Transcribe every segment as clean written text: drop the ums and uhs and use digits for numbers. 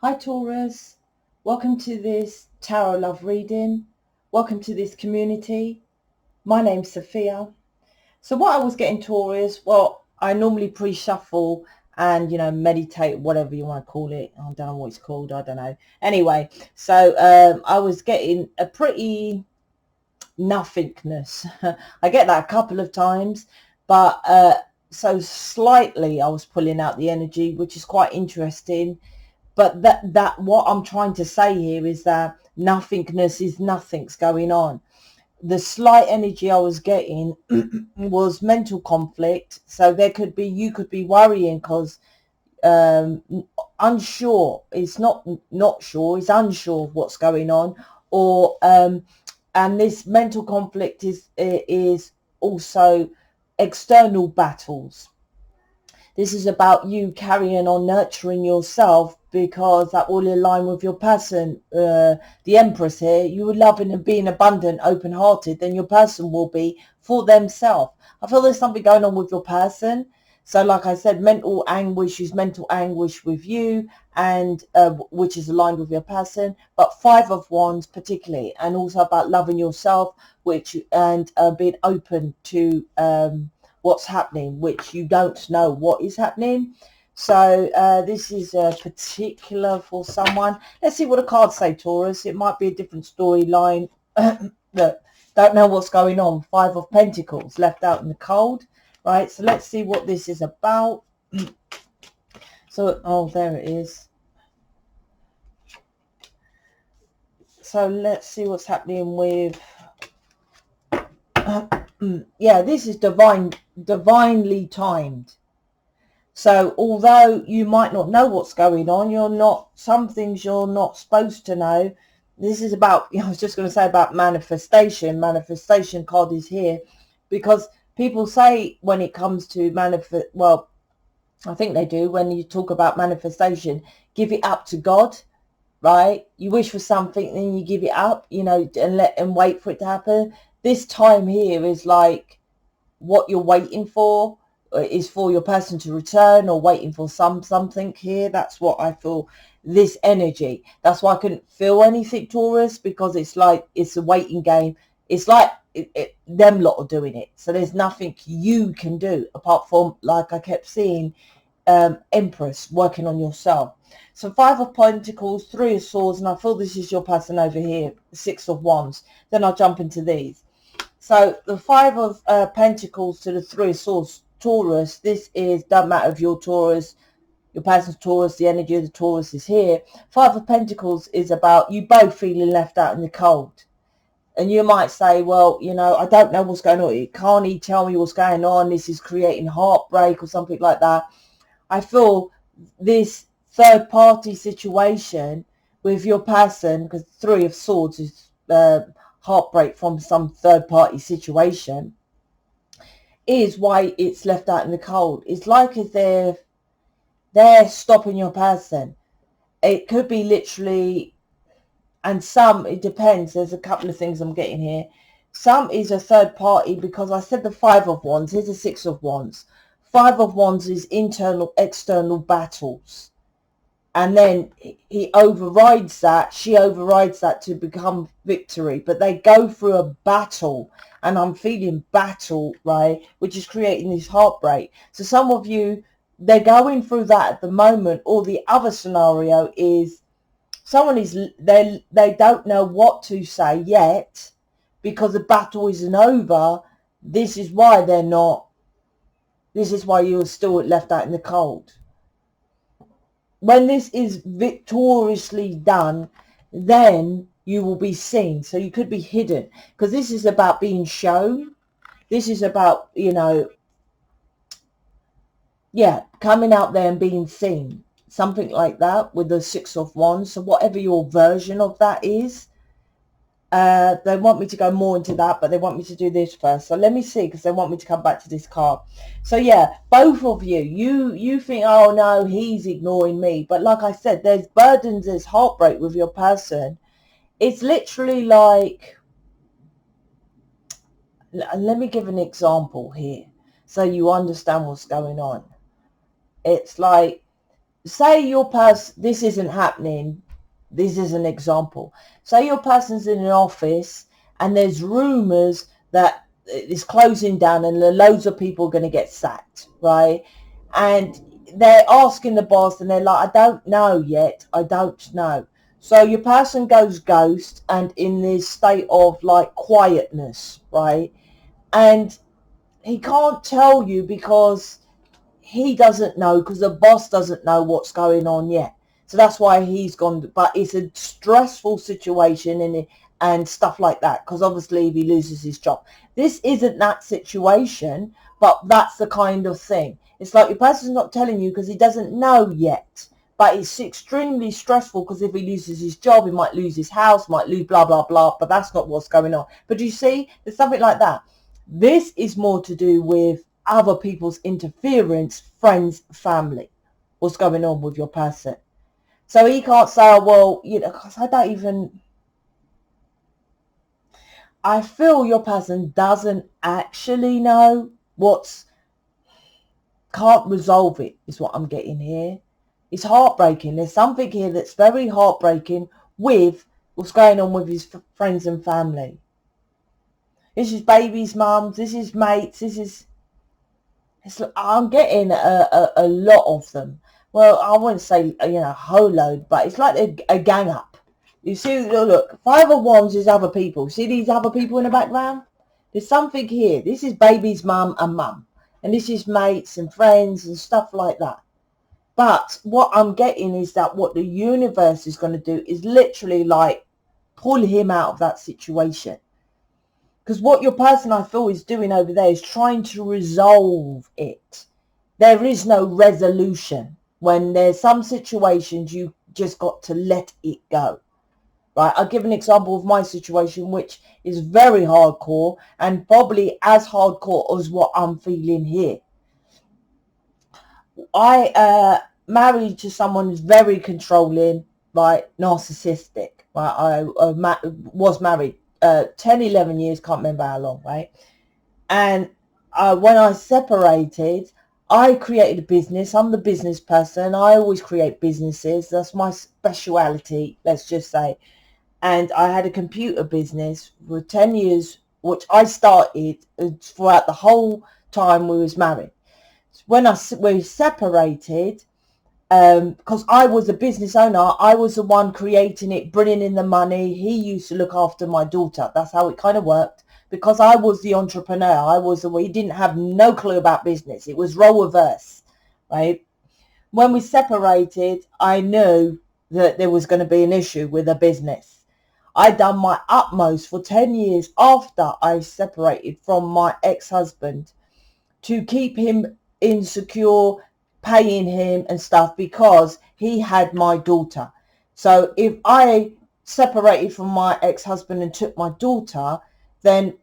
Hi Taurus, welcome to this tarot love reading. Welcome to this community. My name's Sophia. So what I was getting, Taurus, well, I normally pre-shuffle and, meditate, whatever you want to call it. I don't know what it's called, I don't know. Anyway, so I was getting a pretty nothingness. I get that a couple of times, but so slightly I was pulling out the energy, which is quite interesting. But that what I'm trying to say here is that nothingness is nothing's going on. The slight energy I was getting was mental conflict. So you could be worrying because unsure. It's not sure. It's unsure of what's going on, or and this mental conflict is also external battles. This is about you carrying on nurturing yourself because that will align with your person. The Empress here, you are loving and being abundant, open-hearted, then your person will be for themselves. I feel there's something going on with your person. So like I said, mental anguish is mental anguish with you, and which is aligned with your person. But Five of Wands particularly, and also about loving yourself, and being open to what's happening, which you don't know what is happening. So this is particular for someone. Let's see what the cards say, Taurus. It might be a different storyline. Look, don't know what's going on. Five of Pentacles left out in the cold. Right, so let's see what this is about. So, oh, there it is. So let's see what's happening with... yeah, this is divinely timed. So although you might not know what's going on, some things you're not supposed to know. This is about, I was just going to say about manifestation. Manifestation card is here because people say when it comes to well, I think they do when you talk about manifestation, give it up to God, right? You wish for something, then you give it up, and wait for it to happen. This time here is like what you're waiting for is for your person to return, or waiting for something here. That's what I feel, this energy. That's why I couldn't feel anything, Taurus, because it's like it's a waiting game. It's like them lot are doing it, so there's nothing you can do apart from, like I kept seeing, Empress working on yourself. So Five of Pentacles, Three of Swords, and I feel this is your person over here, Six of Wands. Then I'll jump into these. So the Five of Pentacles to the Three of Swords, Taurus, this is, don't matter if you're Taurus, your person's Taurus, the energy of the Taurus is here. Five of Pentacles is about you both feeling left out in the cold. And you might say, well, I don't know what's going on. Can't he tell me what's going on? This is creating heartbreak or something like that. I feel this third party situation with your person, because Three of Swords is heartbreak from some third party situation, is why it's left out in the cold. It's like if they're stopping your person. It could be literally, and some, it depends. There's a couple of things I'm getting here. Some is a third party, because I said the Five of Wands, here's the Six of Wands. Five of Wands is internal, external battles. And then he overrides that, she overrides that to become victory. But they go through a battle, and I'm feeling battle, right, which is creating this heartbreak. So some of you, they're going through that at the moment. Or the other scenario is someone they don't know what to say yet because the battle isn't over. This is why you're still left out in the cold. When this is victoriously done, then you will be seen. So you could be hidden, because this is about being shown. This is about, coming out there and being seen. Something like that with the Six of Wands. So whatever your version of that is, they want me to go more into that, but they want me to do this first. So let me see, because they want me to come back to this card. So yeah, both of you think, oh no, he's ignoring me. But like I said, there's burdens, there's heartbreak with your person. It's literally like, let me give an example here so you understand what's going on. It's like say your person, this isn't happening, this is an example. Say your person's in an office and there's rumours that it's closing down and loads of people are going to get sacked, right? And they're asking the boss and they're like, I don't know yet, I don't know. So your person goes ghost and in this state of like quietness, right? And he can't tell you because he doesn't know, because the boss doesn't know what's going on yet. So that's why he's gone. But it's a stressful situation and stuff like that, because obviously if he loses his job. This isn't that situation, but that's the kind of thing. It's like your person's not telling you because he doesn't know yet. But it's extremely stressful because if he loses his job, he might lose his house, might lose blah, blah, blah. But that's not what's going on. But you see, there's something like that. This is more to do with other people's interference, friends, family. What's going on with your person? So he can't say, oh, well, you know, because I don't even... I feel your person doesn't actually know what's... Can't resolve it, is what I'm getting here. It's heartbreaking. There's something here that's very heartbreaking with what's going on with his friends and family. This is baby's mums, this is mates, this is... I'm getting a lot of them. Well, I wouldn't say, you know, a whole load, but it's like a gang up. You see, look, 5 of Wands is other people. See these other people in the background? There's something here. This is baby's mum and mum. And this is mates and friends and stuff like that. But what I'm getting is that what the universe is going to do is literally like pull him out of that situation. Because what your person, I feel, is doing over there is trying to resolve it. There is no resolution. When there's some situations, you just got to let it go. Right? I'll give an example of my situation, which is very hardcore and probably as hardcore as what I'm feeling here. I married to someone who's very controlling, right? Narcissistic. Right? I was married 10, 11 years, can't remember how long, right? And when I separated, I created a business. I'm the business person. I always create businesses. That's my speciality, let's just say. And I had a computer business for 10 years, which I started throughout the whole time we was married. When we separated, because I was a business owner, I was the one creating it, bringing in the money. He used to look after my daughter. That's how it kind of worked. Because I was the entrepreneur, I was the one. He didn't have no clue about business. It was role reverse, right? When we separated, I knew that there was going to be an issue with the business. I done my utmost for 10 years after I separated from my ex-husband to keep him insecure, paying him and stuff, because he had my daughter. So if I separated from my ex-husband and took my daughter, then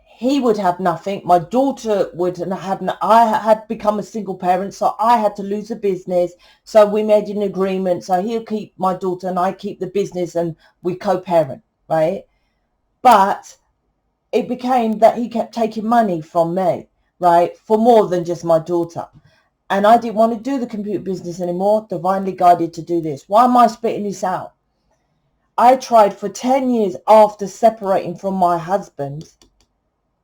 he would have nothing. My daughter would have no, I had become a single parent, so I had to lose the business. So we made an agreement. So he'll keep my daughter and I keep the business and we co-parent, right? But it became that he kept taking money from me, right? For more than just my daughter. And I didn't want to do the computer business anymore. Divinely guided to do this. Why am I spitting this out? I tried for 10 years after separating from my husband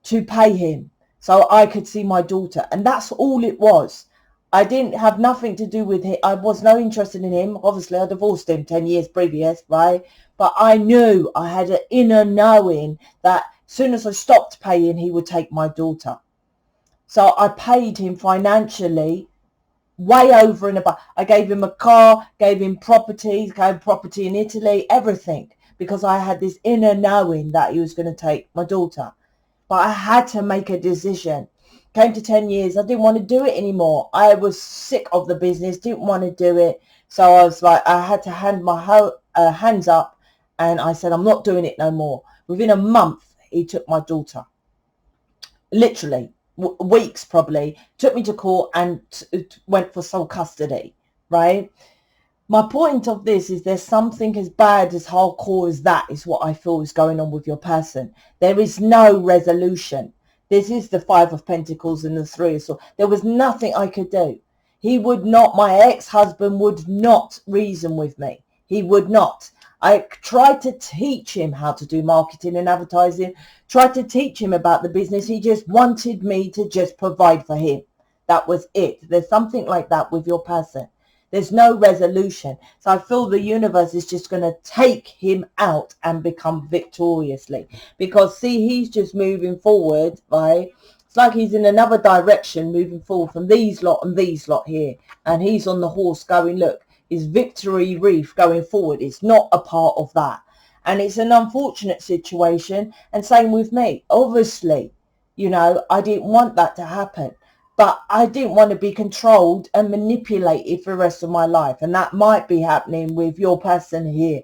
to pay him so I could see my daughter. And that's all it was. I didn't have nothing to do with him. I was no interested in him. Obviously, I divorced him 10 years previous, right? But I knew, I had an inner knowing that as soon as I stopped paying, he would take my daughter. So I paid him financially way over and above. I gave him a car, gave him property, gave property in Italy, everything, because I had this inner knowing that he was going to take my daughter. But I had to make a decision. Came to 10 years, I didn't want to do it anymore. I was sick of the business, didn't want to do it. So I was like, I had to hand my hands up, and I said, I'm not doing it no more. Within a month, he took my daughter. Literally, weeks probably. Took me to court and went for sole custody, right? My point of this is there's something as bad, as hardcore as that is what I feel is going on with your person. There is no resolution. This is the 5 of Pentacles and the 3 of Swords. There was nothing I could do. He would not, my ex-husband would not reason with me. He would not. I tried to teach him how to do marketing and advertising, tried to teach him about the business. He just wanted me to just provide for him. That was it. There's something like that with your person. There's no resolution. So I feel the universe is just going to take him out and become victoriously. Because, see, he's just moving forward, right? It's like he's in another direction, moving forward from these lot and these lot here. And he's on the horse going, look, his victory reef going forward. It's not a part of that. And it's an unfortunate situation. And same with me. Obviously, you know, I didn't want that to happen. But I didn't want to be controlled and manipulated for the rest of my life. And that might be happening with your person here.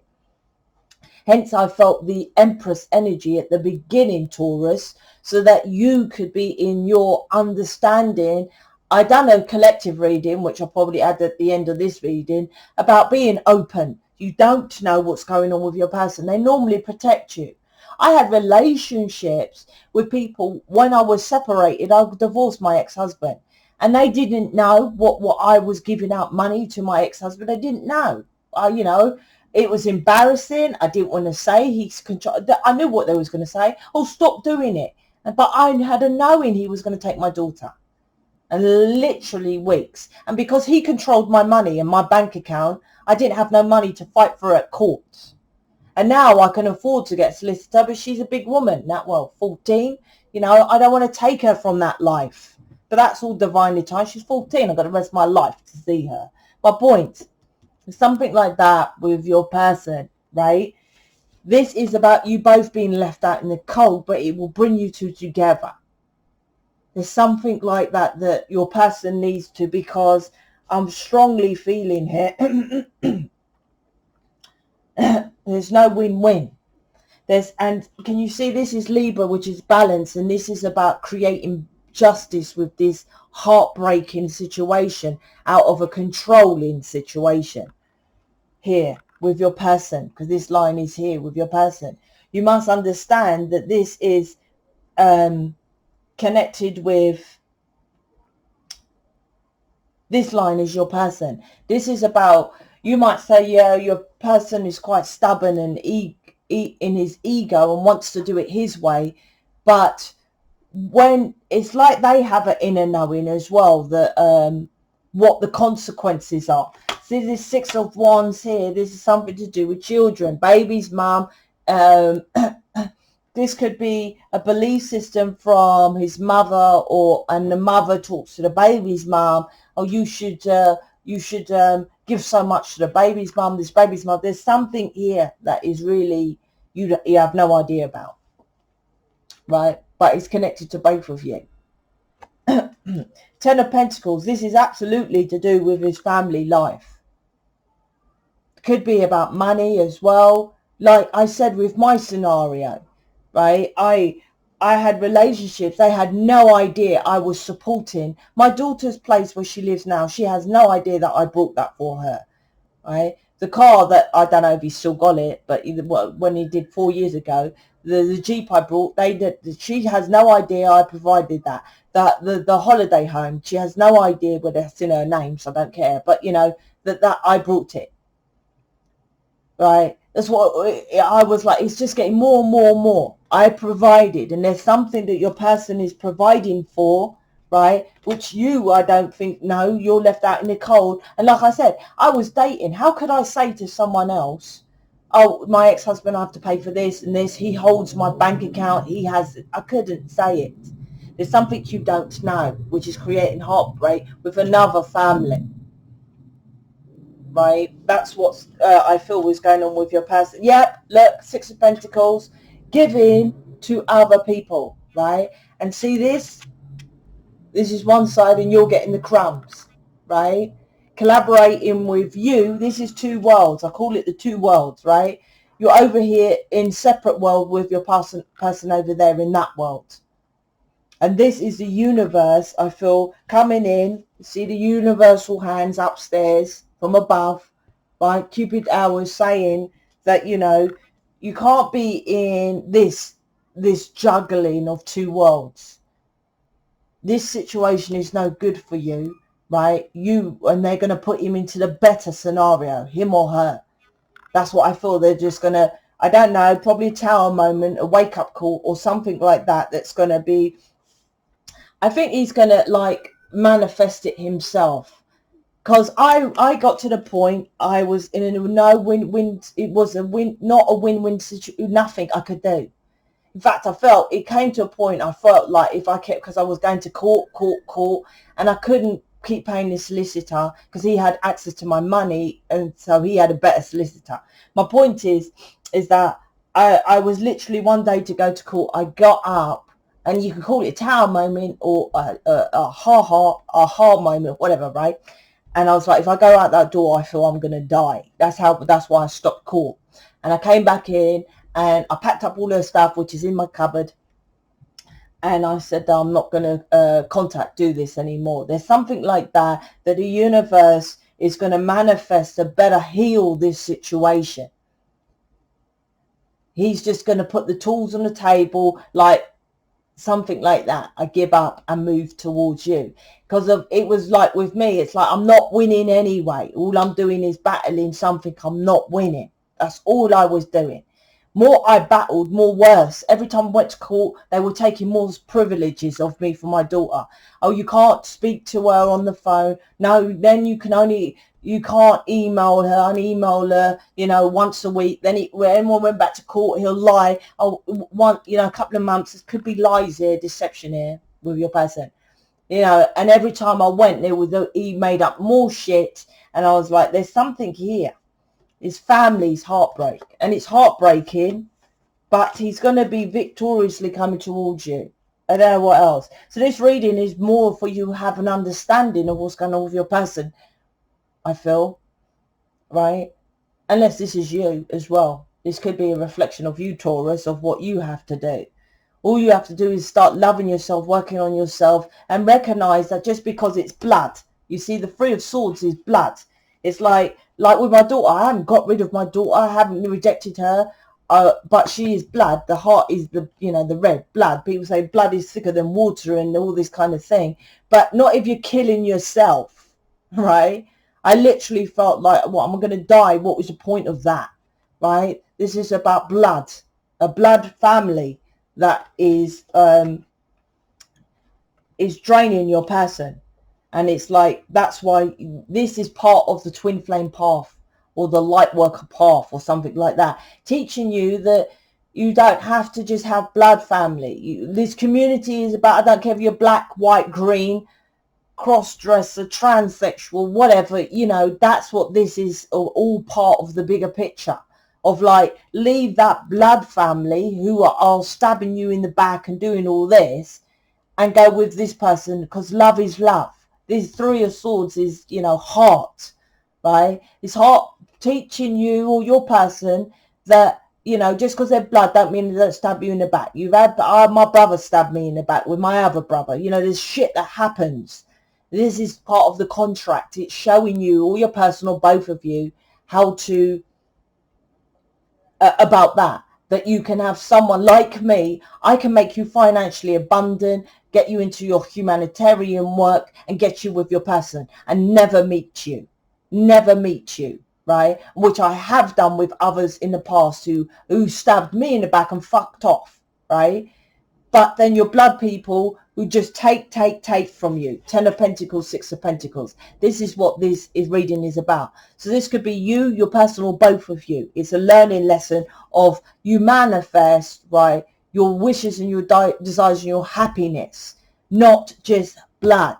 Hence, I felt the Empress energy at the beginning, Taurus, so that you could be in your understanding. I done a collective reading, which I'll probably add at the end of this reading, about being open. You don't know what's going on with your person. They normally protect you. I had relationships with people when I was separated. I divorced my ex-husband, and they didn't know what I was giving out money to my ex-husband. They didn't know. You know, it was embarrassing. I didn't want to say. I knew what they was going to say. Oh, stop doing it. But I had a knowing he was going to take my daughter. And literally weeks. And because he controlled my money and my bank account, I didn't have no money to fight for at court. And now I can afford to get a solicitor, but she's a big woman. That, well, 14. You know, I don't want to take her from that life. But that's all divinely timed. She's 14. I've got the rest of my life to see her. My point is something like that with your person, right? This is about you both being left out in the cold, but it will bring you two together. There's something like that that your person needs to, because I'm strongly feeling here. There's no win-win. And can you see, this is Libra, which is balance, and this is about creating justice with this heartbreaking situation out of a controlling situation here with your person, because this line is here with your person. You must understand that this is connected with, this line is your person. This is about, you might say, yeah, your person is quite stubborn and in his ego and wants to do it his way, but when it's like they have an inner knowing as well, that what the consequences are. See this Six of Wands here, this is something to do with children, baby's mum. This could be a belief system from his mother, and the mother talks to the baby's mum, or you should give so much to the baby's mum, this baby's mum. There's something here that is really, you have no idea about, right? But it's connected to both of you. Ten of Pentacles, this is absolutely to do with his family life. Could be about money as well. Like I said with my scenario, right? I had relationships. They had no idea I was supporting my daughter's place where she lives now. She has no idea that I brought that for her, right? The car that, I don't know if he still got it, but when he did 4 years ago, the Jeep I brought, she has no idea I provided that. The holiday home, she has no idea whether it's in her name, so I don't care. But, you know, that I brought it, right? That's what I was like. It's just getting more and more and more. I provided, and there's something that your person is providing for, right? Which you, I don't think, no, you're left out in the cold. And like I said, I was dating. How could I say to someone else, oh, my ex-husband, I have to pay for this and this. He holds my bank account. He has, I couldn't say it. There's something you don't know, which is creating heartbreak with another family. Right, that's what I feel was going on with your person. Yep, look, Six of Pentacles, giving to other people, right? And see this is one side and you're getting the crumbs, right? Collaborating with you, this is two worlds. I call it the two worlds, right? You're over here in separate world with your person over there in that world. And this is the universe, I feel, coming in. See the universal hands upstairs from above, right? Cupid hours saying that, you know, you can't be in this juggling of two worlds. This situation is no good for you, right? And they're going to put him into the better scenario, him or her. That's what I feel. They're just going to, I don't know, probably a tower moment, a wake up call or something like that. That's going to be, I think he's going to like manifest it himself. Because I got to the point I was in a no win-win. It was a win, not a win-win situation. Nothing I could do. In fact, I felt it came to a point I felt like if I kept, because I was going to court, and I couldn't keep paying the solicitor because he had access to my money, and so he had a better solicitor. My point is that I was literally one day to go to court. I got up, and you can call it a tower moment or a ha moment, whatever, right? And I was like, if I go out that door, I feel I'm going to die. That's why I stopped court. And I came back in and I packed up all her stuff, which is in my cupboard. And I said, I'm not going to do this anymore. There's something like that the universe is going to manifest to better heal this situation. He's just going to put the tools on the table, like something like that. I give up and move towards you. Because it was like with me, it's like I'm not winning anyway. All I'm doing is battling something I'm not winning. That's all I was doing. More I battled, more worse. Every time I went to court, they were taking more privileges of me for my daughter. Oh, you can't speak to her on the phone. No, then you can't email her and email her, once a week. Then when anyone went back to court, he'll lie. Oh, a couple of months. It could be lies here, deception here with your person. And every time I went, he made up more shit. And I was like, there's something here. His family's heartbreak, and it's heartbreaking, but he's going to be victoriously coming towards you. I don't know what else. So this reading is more for you to have an understanding of what's going on with your person, I feel, right? Unless this is you as well. This could be a reflection of you, Taurus, of what you have to do. All you have to do is start loving yourself, working on yourself, and recognize that just because it's blood, you see, the Three of Swords is blood. It's like with my daughter, I haven't got rid of my daughter, I haven't rejected her, but she is blood. The heart is the red blood. People say blood is thicker than water and all this kind of thing, but not if you're killing yourself, right? I literally felt like, well, I'm going to die. What was the point of that, right? This is about blood, a blood family that is draining your person. And it's like, that's why this is part of the twin flame path or the light worker path or something like that, teaching you that you don't have to just have blood family. This community is about, I don't care if you're black, white, green, cross-dresser, transsexual, whatever, that's what this is, all part of the bigger picture of like, leave that blood family who are stabbing you in the back and doing all this, and go with this person, because love is love. These Three of Swords is, heart, right? It's heart teaching you or your person that, just because they're blood don't mean they don't stab you in the back. You've had, my brother stabbed me in the back with my other brother. There's shit that happens. This is part of the contract. It's showing you, or your person or both of you, how to, about that you can have someone like me. I can make you financially abundant, get you into your humanitarian work, and get you with your person and never meet you, right? Which I have done with others in the past who stabbed me in the back and fucked off, right? But then your blood people who just take from you. 10 of Pentacles, 6 of Pentacles. This is what this reading is about. So this could be you, your person, or both of you. It's a learning lesson of you manifest, right, your wishes and your desires and your happiness, not just blood,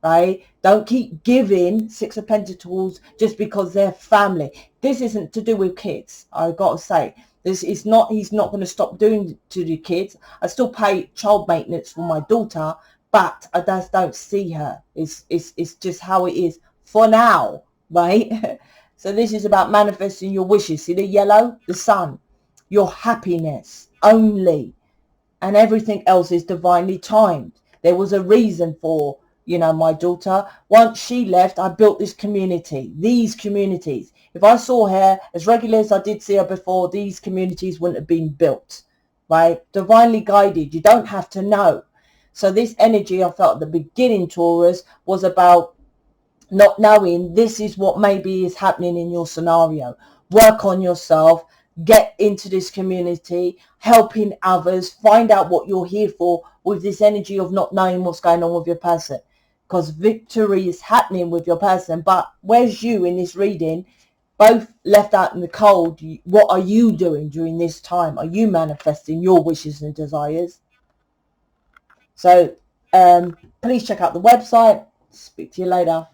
right? Don't keep giving 6 of Pentacles just because they're family. This isn't to do with kids, I've got to say. This is not, he's not going to stop doing to the kids. I still pay child maintenance for my daughter, but I just don't see her. It's just how it is for now, right? So this is about manifesting your wishes. See the yellow? The sun. Your happiness only. And everything else is divinely timed. There was a reason for, my daughter. Once she left, I built this community, these communities. If I saw her as regular as I did see her before, these communities wouldn't have been built, right? Divinely guided. You don't have to know. So this energy I felt at the beginning, Taurus, was about not knowing this is what maybe is happening in your scenario. Work on yourself, get into this community, helping others, find out what you're here for with this energy of not knowing what's going on with your person. Because victory is happening with your person, but where's you in this reading? Both left out in the cold. What are you doing during this time? Are you manifesting your wishes and desires? So please check out the website. Speak to you later.